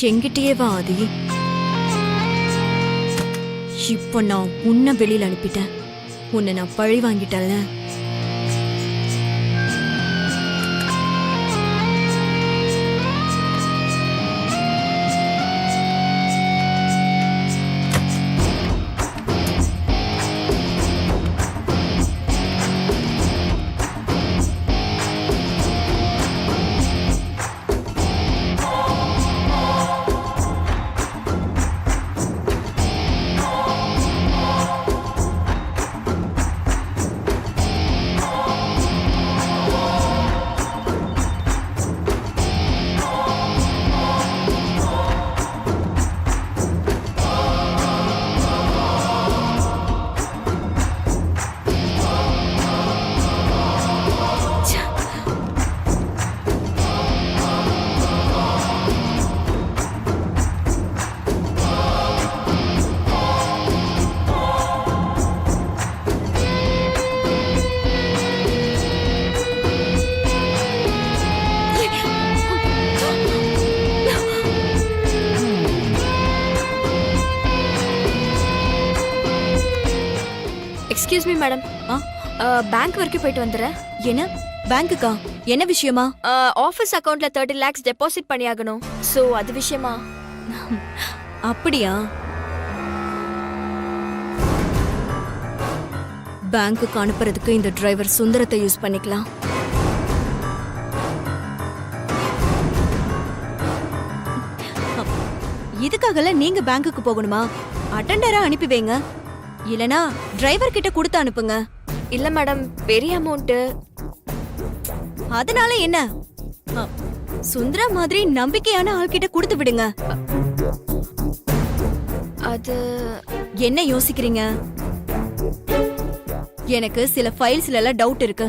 என்கிட்டயே வா ஆதி. இப்போ நான் உன்னை வெளியில அனுப்பிட்டேன். உன்னை நான் பழி வாங்கிட்டேன்ல. எக்ஸ்கியூஸ் மீ மேடம், பேங்க் வரைக்கும் போயிட்டு வந்துடுறேன். என்ன பேங்க்குக்கா? என்ன விஷயமா? ஆஃபீஸ் அக்கவுண்ட்ல 30 lakhs டெபாசிட் பண்ணியாகணும். ஸோ அது விஷயமா? அப்படியா? பேங்க்குக்கு அனுப்புறதுக்கு இந்த டிரைவர் சுந்தரத்தை யூஸ் பண்ணிக்கலாம். இதுக்காகல நீங்க பேங்க்குக்கு போகணுமா? அட்டெண்டரா அனுப்பி வைங்க. இல்லனா டிரைவர் கிட்ட கொடுத்து அனுப்புங்க. இல்ல மேடம், பெரிய அமௌண்ட். அதனால என்ன? சுந்தரா மாதிரி நம்பிக்கையான ஆள்கிட்ட கொடுத்து விடுங்க. அது என்ன யோசிக்கிறீங்க? எனக்கு சில ஃபைல்ஸ்ல எல்லாம் டவுட் இருக்கு.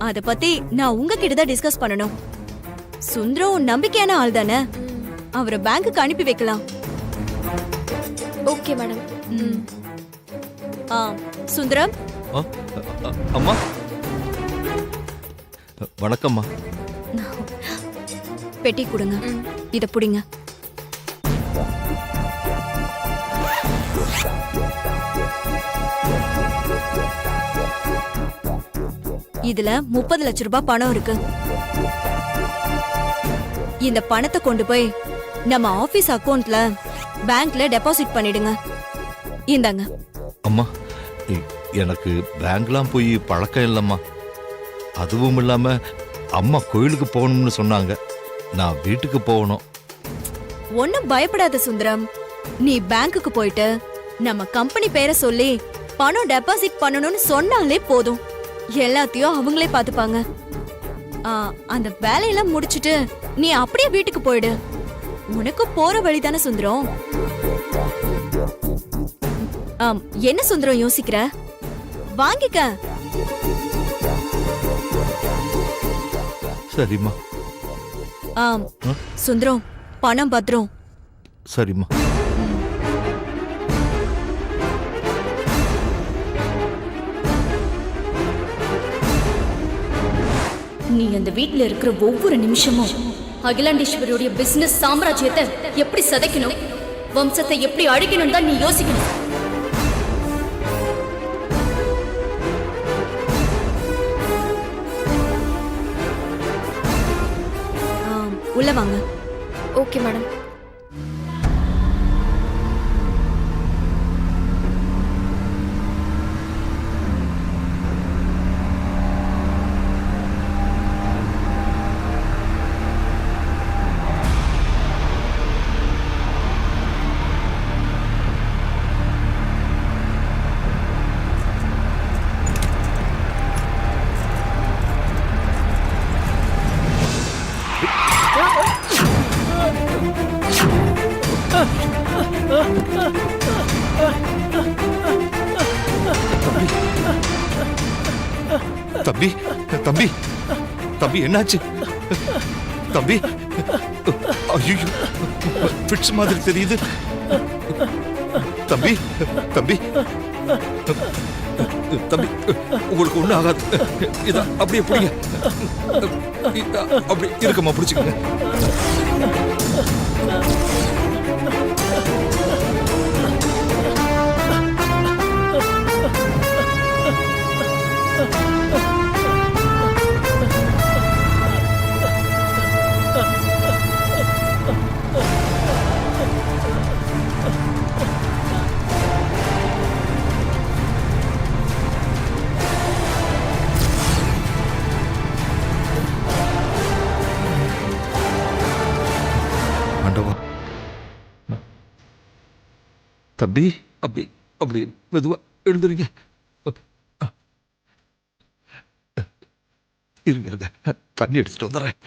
அத பத்தி நான் உங்ககிட்ட தான் டிஸ்கஸ் பண்ணணும். சுந்தரம் நம்பிக்கையான ஆள் தானே, அவரை பேங்க்குக்கு அனுப்பி வைக்கலாம். Okay madam. சுந்தரம். அம்மா வணக்கம்மா. பெட்டி கொடுங்க. இத புடிங்க. இதுல 30 லட்சம் ரூபாய் பணம் இருக்கு. இந்த பணத்தை கொண்டு போய் நம்ம ஆபீஸ் அக்கவுண்ட்ல பேங்க்ல டெபாசிட் பண்ணிடுங்க. இந்தாங்க. அம்மா, எனக்கு பேங்க்லாம் போய் பழக்கம் இல்லம்மா. அதுவும் இல்லாம அம்மா கோயிலுக்கு போகணும்னு சொன்னாங்க. நான் வீட்டுக்கு போகணும். ஒன்னும் பயப்படாத சுந்தரம். நீ பேங்க்குக்கு போயிட்டு நம்ம கம்பெனி பேரை சொல்லி பணம் டெபாசிட் பண்ணணும்னு சொன்னாலே போதும். எல்லாத்தையும் அவங்களே பாத்துப்பாங்க. அந்த வேலையெல்லாம் முடிச்சிட்டு நீ அப்படியே வீட்டுக்கு போயிடு. உனக்கு போற வழிதானே சுந்தரம். என்ன சுந்தரம் யோசிக்கிற? வாங்கிக்க. சரிம்மா. சுந்தரம், பணம் பத்திரம். சரிம்மா. நீ அந்த வீட்ல இருக்கிற ஒவ்வொரு நிமிஷமும் அகிலாண்டேஸ்வரியோட பிசினஸ் சாம்ராஜ்யத்தை எப்படி சதைக்கணும், வம்சத்தை எப்படி அழிக்கணும் தான் நீ யோசிக்கணும். உள்ள வாங்க. Okay madam. தம்பி, தம்பி, தம்பி, என்னாச்சு தம்பி? ஐயோ, ஃபிட்ஸ் மாதிரி தெரியுது. தம்பி, தம்பி, தம்பி, உங்களுக்கு ஒண்ணும் ஆகாது. இதான் அப்படியே பிடிங்க. அப்படி இருக்கமா, பிடிச்சுக்கங்க. ஆண்டவா. தம்பி, அப்படி அப்படி மெதுவா எழுந்துருங்க. இருங்க இருங்க, தண்ணி அடிச்சுட்டு வந்துடுறேன்.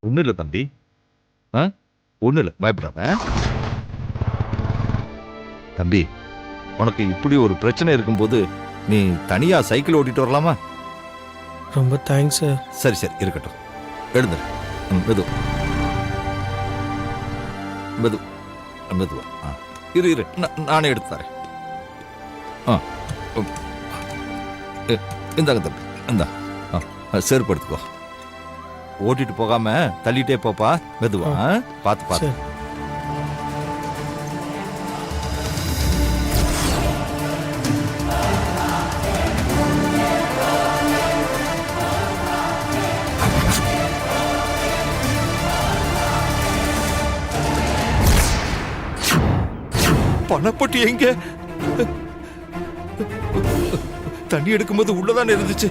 ஒன்றும் இல்லை தம்பி, ஒன்றும் இல்லை, பயப்படாம. தம்பி, உனக்கு இப்படி ஒரு பிரச்சனை இருக்கும்போது நீ தனியா சைக்கிள் ஓட்டிட்டு வரலாமா? ரொம்ப தேங்க்ஸ் சார். சரி சரி, இருக்கட்டும். எழுந்துரு. மெது மெது மெதுவா. இரு இரு, நானே எடுத்து தரேன். இந்தாங்க தம்பி, இந்தா. செருப்பு எடுத்துக்கோ. ஓட்டிட்டு போகாம தள்ளிட்டே போப்பா, மெதுவா. பார்த்து பார்த்து. பணப்பட்டி எங்க? தண்ணி எடுக்கும்போது உள்ளதானே இருந்துச்சு.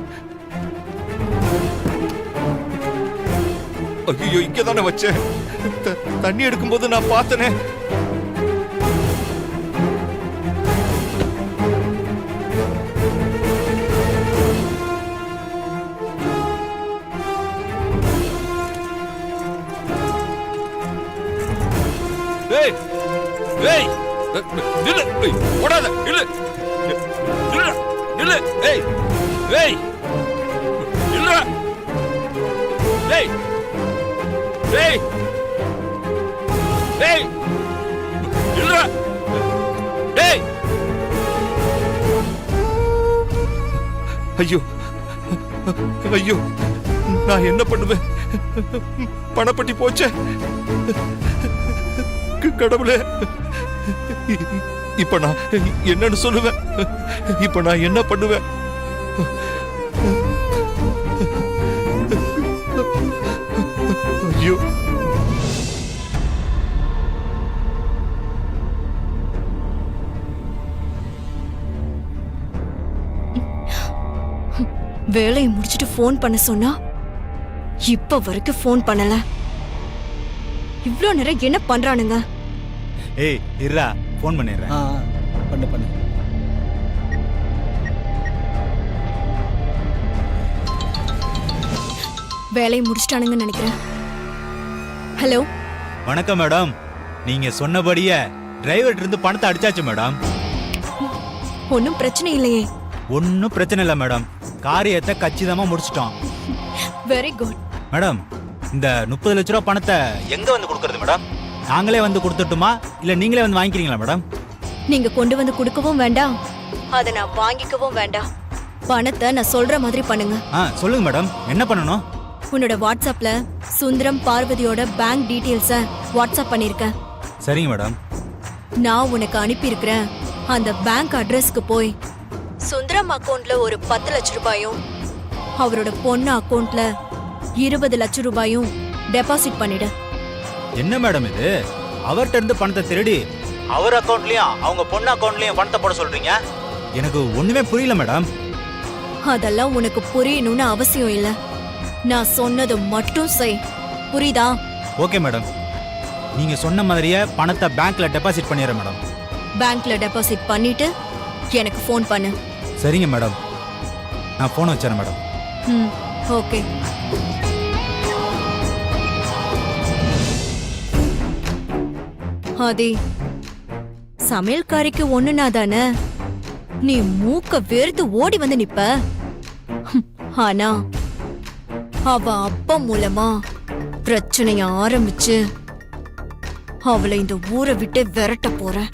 ஐயோ, இங்க தானே வச்சேன். தண்ணி எடுக்கும்போது நான் பார்த்தனே. ஏய் ஏய், நில்லு. ஓடாத, நில்லு. நில்லு நில்லு. ஏய் ஏய், நில்லு. ஏய் ஏய் ஏய், நில்லு. ஏய், ஐயோ ஐயோ, நான் என்ன பண்ணுவேன்? பணப்பட்டி போச்சே. கடவுளே, இப்ப நான் என்னன்னு சொல்லுவேன்? இப்ப நான் என்ன பண்ணுவேன்? ஐயோ, வேலையை முடிச்சிட்டு ஃபோன் பண்ண சொன்னா இப்ப வரைக்கும் ஃபோன் பண்ணல. இவ்ளோ நேரம் என்ன பண்றானுங்க? ஏய் இருடா, ஃபோன் பண்ணிடுறேன். பண்ணு பண்ணு. வேலையை முடிச்சிட்டானுங்கன்னு நினைக்கிறேன். ஹலோ, வணக்கம் மேடம். நீங்க சொன்னபடியே டிரைவர்கிட்ட இருந்து பணத்தை அடிச்சாச்சு மேடம். ஒன்னும் பிரச்சனை இல்லையே? ஒன்னும் பிரச்சனை இல்லை மேடம். காரியத்தை கச்சிதமா முடிச்சிட்டோம். Very good. மேடம், இந்த 30 லட்ச ரூபா பணத்தை எங்க வந்து கொடுக்கறது மேடம்? நாங்களே வந்து கொடுத்துட்டுமா, இல்ல நீங்களே வந்து வாங்கிக்கிறீங்களா மேடம்? நீங்க கொண்டு வந்து கொடுக்கவும் வேண்டாம், அதை நான் வாங்கிக்கவும் வேண்டாம். பணத்தை நான் சொல்ற மாதிரி பண்ணுங்க. சொல்லுங்க மேடம், என்ன பண்ணணும்? உன்னோட வாட்ஸ்அப்ல சுந்தரம் பார்வதியோட பேங்க் டீடைல்ஸ வாட்ஸ்அப் பண்ணிருக்கேன். சரிங்க மேடம். நான் உனக்கு அனுப்பி இருக்கிறேன். அந்த பேங்க் அட்ரஸ்க்கு போய் சுந்தரம் அக்கவுண்ட்ல ஒரு 10 லட்சம் ரூபாயும் அவரோட பொண்ணு அக்கவுண்ட்ல 20 லட்சம் ரூபாயும் டெபாசிட் பண்ணிடு. என்ன மேடம் இது? அவர்கிட்ட இருந்து பணத்தை திருடி அவர் அக்கவுண்ட்லயும் அவங்க பொண்ணு அக்கவுண்ட்லயும் பணத்தை போட சொல்றீங்க? எனக்கு ஒண்ணுமே புரியல மேடம். அதெல்லாம் உனக்கு புரியணும்னு அவசியம் இல்ல. நான் சொன்னது மட்டும் செய், புரியுதா? ஓகே மேடம், நீங்க சொன்ன மாதிரியே பணத்தை பேங்க்ல டெபாசிட் பண்ணிடுறேன் மேடம். பேங்க்ல டெபாசிட் பண்ணிட்டு எனக்கு ஃபோன் பண்ணு. சரிங்க மேடம், நான் ஃபோன் வச்சுறேன் மேடம். ம், ஓகே. ஆதி, சமையல்காரிக்கு ஒண்ணுனா தானே நீ மூக்க வெறுத்து ஓடி வந்து நிப்ப. ஆனா அவ அப்பா மூலமா பிரச்சனைய ஆரம்பிச்சு அவளை இந்த ஊரை விட்டு விரட்ட போற.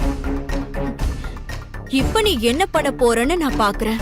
இப்ப நீ என்ன பண்ண போறன்னு நான் பாக்குறேன்.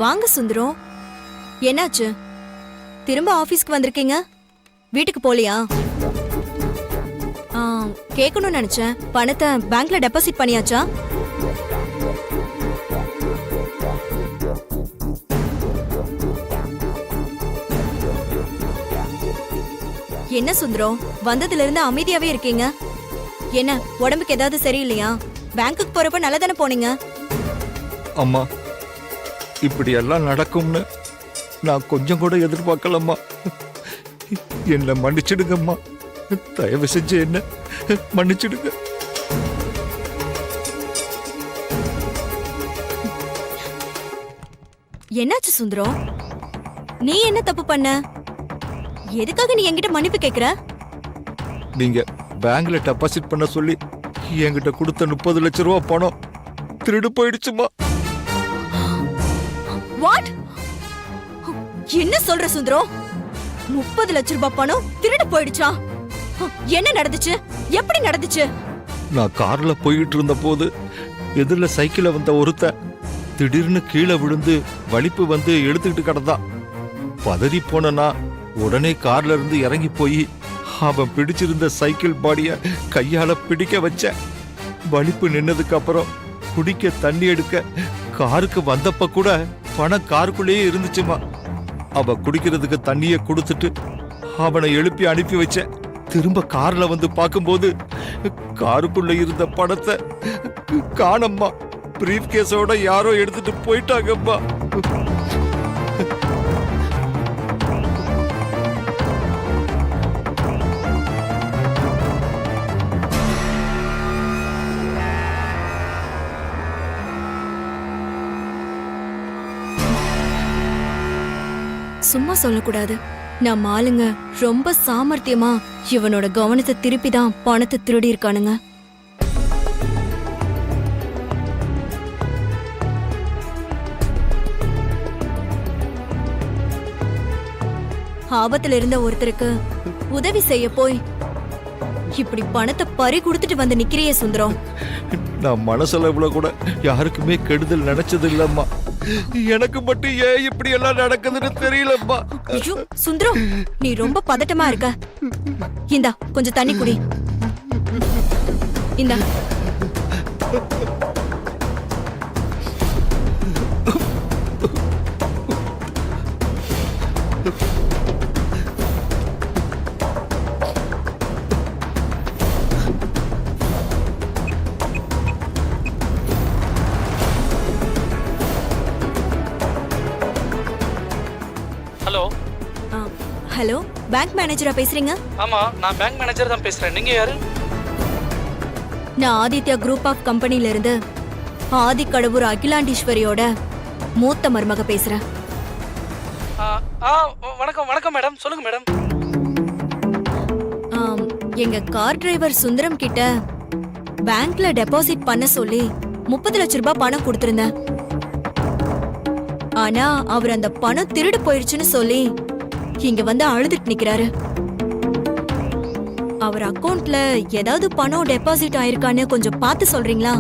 வாங்க சுந்தரம், என்னாச்சு? திரும்ப ஆபீஸ்க்கு வந்திருக்கீங்க? வீட்டுக்கு போலியா? கேட்கணும்னு நினைச்சேன். பணத்தை பேங்க்ல டெபாசிட் பண்ணியாச்சா? என்ன சுந்தரம், வந்ததுல இருந்து அமைதியாவே இருக்கீங்க? என்ன, உடம்புக்கு ஏதாவது சரியில்லையா? பேங்க்குக்கு போறப்ப நல்லா தானே போனீங்க? அம்மா, இப்படி எல்லாம் நடக்கும்னு நான் கொஞ்சம் கூட எதிர்பார்க்கலம்மா. என்ன மன்னிச்சிடுங்கம்மா, தயவு செஞ்சு என்ன மன்னிச்சிடுங்க. என்னாச்சு சுந்தரம்? நீ என்ன தப்பு பண்ண? எதுக்காக நீ என்கிட்ட மன்னிப்பு கேக்குற? நீங்க பேங்க்ல டெபாசிட் பண்ண சொல்லி என்கிட்ட கொடுத்த 30 லட்சம் ரூபாய் பணம் திருடு போயிடுச்சுமா. வாட்? என்ன சொல்ற சுந்தரம்? 30 லட்சம் ரூபாய் பணம் திருடு போயிடுச்சா? என்ன நடந்துச்சு? எப்படி நடந்துச்சு? நான் கார்ல போயிட்டு இருந்த போது எதிரில சைக்கிள்ல வந்த ஒருத்தன் திடீர்னு கீழே விழுந்து வலிப்பு வந்து எடுத்துக்கிட்டு கிடந்தான். பதறி போனா உடனே கார்ல இருந்து இறங்கி போய் அவன் பிடிச்சிருந்த சைக்கிள் பாடிய கையால பிடிக்க வச்ச. வலிப்பு நின்னதுக்கு அப்புறம் குடிக்க தண்ணி எடுக்க காருக்கு வந்தப்ப கூட பணம் காருக்குள்ளேயே இருந்துச்சுமா. அவ குடிக்கிறதுக்கு தண்ணிய கொடுத்துட்டு அவனை எழுப்பி அனுப்பி வச்ச. திரும்ப கார்ல வந்து பார்க்கும்போது காருக்குள்ள இருந்த பணத்தை காணம்மா. பிரீஃப் கேஸோட யாரோ எடுத்துட்டு போயிட்டாங்கம்மா. சும்மா சொல்லக்கூடாது. நம்ம ஆளுங்க ரொம்ப சாமர்த்தியமா இவனோட கவனத்தை திருப்பி தான் பணத்தை திருடி இருக்கானுங்க. ஆபத்துல இருந்த ஒருத்தருக்கு உதவி செய்ய போய் இப்படி பணத்தை பறி கொடுத்துட்டு வந்து நிக்கிறியே சுந்தரம். நான் மனசளவுல கூட யாருக்குமே கெடுதல் நினைச்சது இல்லம்மா. எனக்கு மட்டும் ஏன் இப்படி எல்லாம் நடக்குதுன்னு தெரியலம்மா. ஐயோ சுந்தரம், நீ ரொம்ப பதட்டமா இருக்க. இந்தா கொஞ்சம் தண்ணி குடி. இந்தா. ஹலோ, பேங்க் மேனேஜரா பேசுறீங்க? ஆமா, நான் பேங்க் மேனேஜர் தான் பேசுறேன். நீங்க யாரு? நான் ஆதித்யா குரூப் ஆஃப் கம்பெனில இருந்து ஆதிக்கடவுர் அகிலாண்டீஸ்வரியோட மூத்த மருமக பேசுறேன். ஆ, ஆ, வணக்கம் வணக்கம் மேடம். சொல்லுங்க மேடம். எங்க கார் டிரைவர் சுந்தரம் கிட்ட பேங்க்ல டெபாசிட் பண்ண சொல்லி 30 லட்சம் ரூபாய் பணம் கொடுத்திருந்தேன். ஆனா அவர் அந்த பணம் திருடு போயிருச்சுன்னு சொல்லி இங்க வந்து அழுதுட்டு நிக்கிறாரு. அவர் அக்கவுண்ட்ல ஏதாவது பணம் டெபாசிட் ஆயிருக்கான்னு கொஞ்சம் பார்த்து சொல்றீங்களா?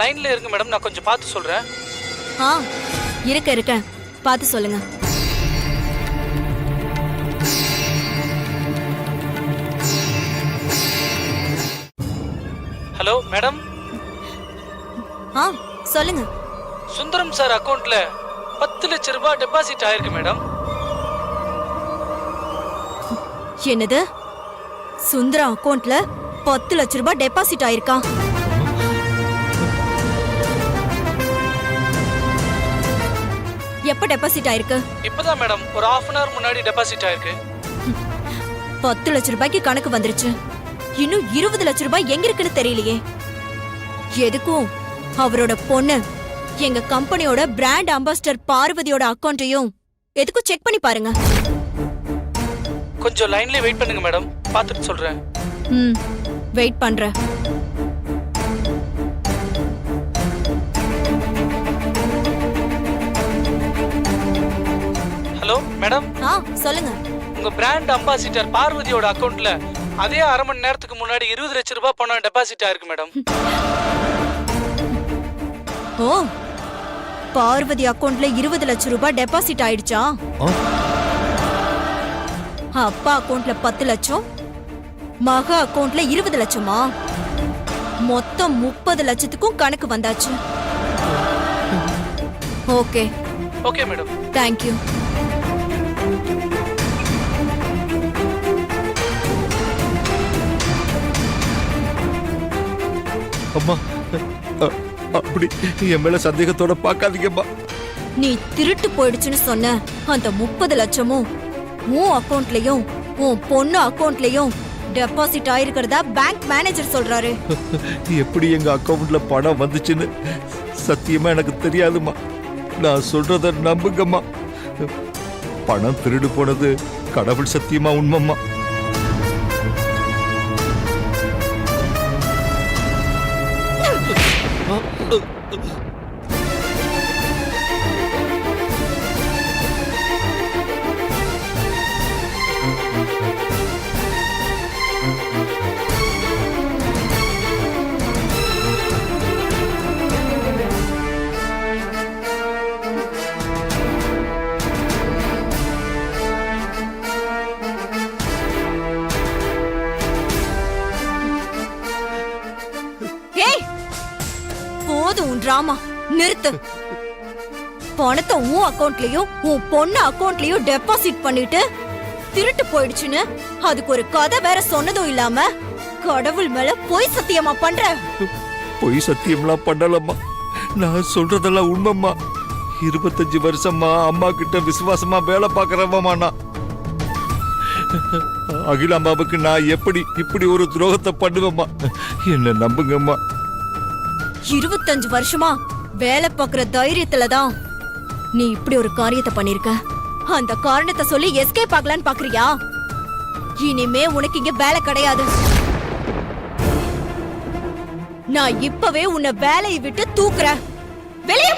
லைன்ல இருங்க மேடம், நான் கொஞ்சம் பார்த்து சொல்றேன். ஆ, இருக்க பார்த்து சொல்லுங்க. Hello madam. ஆ, சொல்லுங்க. சுந்தரம் சார் அக்கவுண்ட்ல 10 லட்சம் ரூபாய் டெபாசிட் ஆயிருக்கு மேடம். என்னது? சுந்தரம் அக்கவுண்ட்ல 10 லட்சம் ரூபாய் டெபாசிட் ஆயிருக்கா? எப்ப டெபாசிட் ஆயிருக்கு? இப்பதான் மேடம், ஒரு half an hour முன்னாடி டெபாசிட் ஆயிருக்கு. 10 லட்சம் ரூபாய்க்கு கணக்கு வந்துருச்சு. இன்னும் 20 லட்சம் ரூபாய் எங்க இருக்குன்னு தெரியலையே. எதுக்கும் அவரோட பொண்ணு எங்க கம்பெனியோட பிராண்ட் அம்பாசிடர் பார்வதியோட அக்கவுண்ட்டையும் எதுக்கும் செக் பண்ணி பாருங்க. கொஞ்சம் லைன்ல வெயிட் பண்ணுங்க மேடம், பார்த்துட்டு சொல்றேன். வெயிட் பண்றேன். Hello madam. சொல்லுங்க. உங்க பிராண்ட் அம்பாசிடர் பார்வதியோட அக்கவுண்ட்ல அதே அரை மணி நேரத்துக்கு முன்னாடி 20 லட்சம் ரூபாய் பணம் டெபாசிட் ஆயிருக்கு மேடம். ஓ, பார்வதி அக்கவுண்ட்ல 20 லட்சம் ரூபாய் டெபாசிட் ஆயிடுச்சா? அப்பா அக்கவுண்ட்ல 10 லட்சம், மக அக்கவுண்ட்ல 20 லட்சமா? மொத்தம் 30 லட்சத்துக்கும் கணக்கு வந்தாச்சு. Okay okay madam. தேங்க்யூ. அம்மா, அப்படி என் மேல சந்தேகத்தோட பார்க்காதீங்கம்மா. நீ திருட்டு போயிடுச்சுன்னு சொன்ன அந்த 30 லட்சமும் உன் அக்கவுண்ட்லயும் உன் பொண்ணு அக்கவுண்ட்லயும் டெபாசிட் ஆயிருக்கிறதா பேங்க் மேனேஜர் சொல்றாரு. எப்படி எங்க அக்கவுண்ட்ல பணம் வந்துச்சுன்னு சத்தியமா எனக்கு தெரியாதுமா. நான் சொல்றத நம்புங்கம்மா. பணம் திருடு போனது கடவுள் சத்தியமா உண்மைம்மா. போதும் உன் டிராமா, நிறுத்து. பணத்தை உன் அக்கவுண்ட்லயும் உன் பொண்ணு அக்கவுண்ட்லயும் டெபாசிட் பண்ணிட்டு திருட்டு போயிடுச்சுன்னு அதுக்கு ஒரு கதை வேற சொன்னதும் இல்லாம கடவுள் மேல பொய் சத்தியமா பண்ற? பொய் சத்தியம்லாம் பண்ணலம்மா. நான் சொல்றதெல்லாம் உண்மைம்மா. 25 வருஷமா அம்மா கிட்ட விசுவாசமா வேலை பார்க்கறவமா நான். அகிலாம்பாவுக்கு நான் எப்படி இப்படி ஒரு துரோகத்தை பண்ணுவேம்மா? என்ன நம்புங்கம்மா. 25 வருஷமா வேலை பார்க்கற தைரியத்துலதான் நீ இப்படி ஒரு காரியத்தை பண்ணிருக்க. அந்த காரணத்தை சொல்லி எஸ்கேப் ஆகலான்னு பாக்குறியா? இனிமே உனக்கு இங்க வேலை கிடையாது. நான் இப்பவே உன்னை வேலையை விட்டு தூக்குறேன். வெளியே